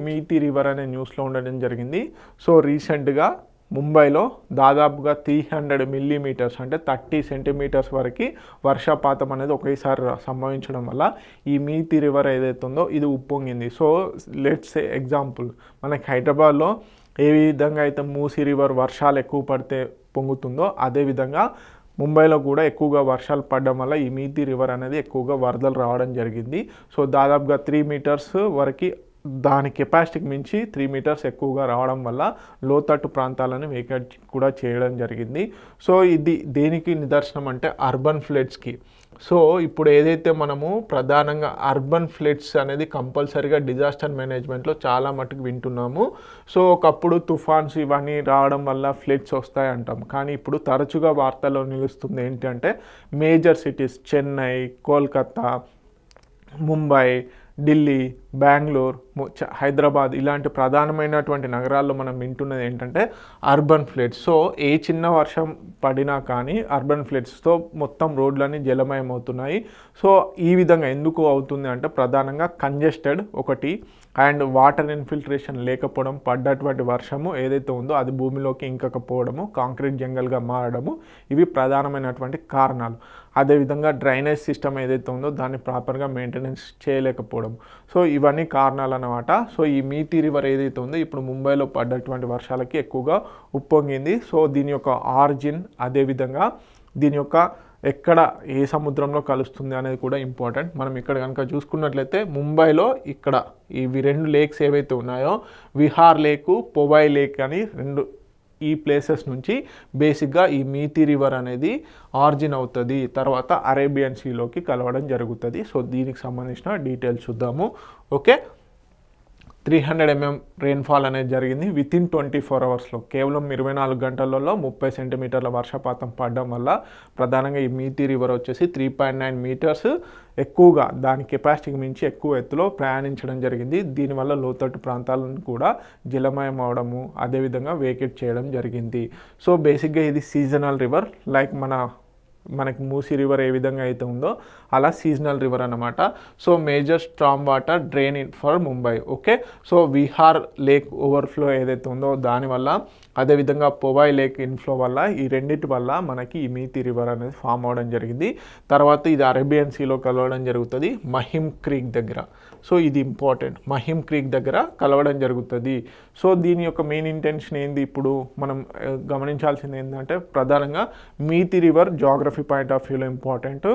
మీతి river అనే న్యూస్లో ఉండడం జరిగింది. సో రీసెంట్గా ముంబైలో దాదాపుగా 300 మిల్లీమీటర్స్ అంటే 30 సెంటీమీటర్స్ వరకు వర్షపాతం అనేది ఒకేసారి సంభవించడం వల్ల ఈ మీతి రివర్ ఏదైతే ఉందో ఇది ఉప్పొంగింది. సో లెట్స్ ఎగ్జాంపుల్ మనకి హైదరాబాద్లో ఏ విధంగా అయితే మూసీ రివర్ వర్షాలు ఎక్కువ పడితే పొంగుతుందో అదేవిధంగా ముంబైలో కూడా ఎక్కువగా వర్షాలు పడడం వల్ల ఈ మీతి రివర్ అనేది ఎక్కువగా వరదలు రావడం జరిగింది. సో దాదాపుగా 3 మీటర్స్ వరకు దాని కెపాసిటీకి మించి 3 మీటర్స్ ఎక్కువగా రావడం వల్ల లోతట్టు ప్రాంతాలను వేకేట్ కూడా చేయడం జరిగింది. సో ఇది దేనికి నిదర్శనం అంటే అర్బన్ ఫ్లడ్స్కి. సో ఇప్పుడు ఏదైతే మనము ప్రధానంగా అర్బన్ ఫ్లడ్స్ అనేది కంపల్సరీగా డిజాస్టర్ మేనేజ్మెంట్లో చాలా మటుకు వింటున్నాము. సో ఒకప్పుడు తుఫాన్స్ ఇవన్నీ రావడం వల్ల ఫ్లడ్స్ వస్తాయి అంటాం, కానీ ఇప్పుడు తరచుగా వార్తల్లో నిలుస్తుంది ఏంటంటే మేజర్ సిటీస్ చెన్నై, కోల్కతా, ముంబై, ఢిల్లీ, బెంగళూరు, హైదరాబాద్ ఇలాంటి ప్రధానమైనటువంటి నగరాల్లో మనం వింటున్నది ఏంటంటే అర్బన్ ఫ్లడ్స్. సో ఏ చిన్న వర్షం పడినా కానీ అర్బన్ ఫ్లడ్స్తో మొత్తం రోడ్లన్నీ జలమయం అవుతున్నాయి. సో ఈ విధంగా ఎందుకు అవుతుంది అంటే ప్రధానంగా కంజెస్టెడ్ ఒకటి అండ్ వాటర్ ఇన్ఫిల్ట్రేషన్ లేకపోవడం, పడ్డటువంటి వర్షము ఏదైతే ఉందో అది భూమిలోకి ఇంకకపోవడము, కాంక్రీట్ జంగల్గా మారడము ఇవి ప్రధానమైనటువంటి కారణాలు. అదేవిధంగా డ్రైనేజ్ సిస్టమ్ ఏదైతే ఉందో దాన్ని ప్రాపర్గా మెయింటెనెన్స్ చేయలేకపోవడం. సో ఇవన్నీ కారణాలు అన్నమాట. సో ఈ మీతి రివర్ ఏదైతే ఉందో ఇప్పుడు ముంబైలో పడ్డటువంటి వర్షాలకి ఎక్కువగా ఉప్పొంగింది. సో దీని యొక్క ఆరిజిన్ అదేవిధంగా దీని యొక్క ఎక్కడ ఏ సముద్రంలో కలుస్తుంది అనేది కూడా ఇంపార్టెంట్. మనం ఇక్కడ కనుక చూసుకున్నట్లయితే ముంబైలో ఇక్కడ ఇవి 2 లేక్స్ ఏవైతే ఉన్నాయో విహార్ లేకు, పొవై లేక్ అని 2 ఈ ప్లేసెస్ నుంచి బేసిక్గా ఈ మీతి రివర్ అనేది ఆరిజిన్ అవుతుంది, తర్వాత అరేబియన్ సీలోకి కలవడం జరుగుతుంది. సో దీనికి సంబంధించిన డీటెయిల్స్ చూద్దాము. ఓకే, 300 mm రెయిన్ఫాల్ అనేది జరిగింది వితిన్ 24 అవర్స్లో. కేవలం 24 గంటలలో 30 సెంటీమీటర్ల వర్షపాతం పడడం వల్ల ప్రధానంగా ఈ మీతి రివర్ వచ్చేసి 3.9 మీటర్స్ ఎక్కువగా దాని కెపాసిటీకి మించి ఎక్కువ ఎత్తులో ప్రయాణించడం జరిగింది. దీనివల్ల లోతట్టు ప్రాంతాలను కూడా జలమయం అవడము అదేవిధంగా వేకేట్ చేయడం జరిగింది. సో బేసిక్గా ఇది సీజనల్ రివర్, లైక్ మనకి మూసీ రివర్ ఏ విధంగా అయితే ఉందో అలా సీజనల్ రివర్ అన్నమాట. So major storm water drain in for Mumbai. Okay, so Vihar lake overflow ఏదైతే ఉందో దానివల్ల అదేవిధంగా పొవై లేక్ ఇన్ఫ్లో వల్ల ఈ రెండింటి వల్ల మనకి ఈ మీతి రివర్ అనేది ఫామ్ అవడం జరిగింది. తర్వాత ఇది అరేబియన్ సీలో కలవడం జరుగుతుంది మహిమ్ క్రీక్ దగ్గర. సో ఇది ఇంపార్టెంట్, మహిమ్ క్రీక్ దగ్గర కలవడం జరుగుతుంది. సో దీని యొక్క మెయిన్ ఇంటెన్షన్ ఏంది, ఇప్పుడు మనం గమనించాల్సింది ఏంటంటే ప్రధానంగా మీతి రివర్ జాగ్రఫీ పాయింట్ ఆఫ్ వ్యూలో ఇంపార్టెంట్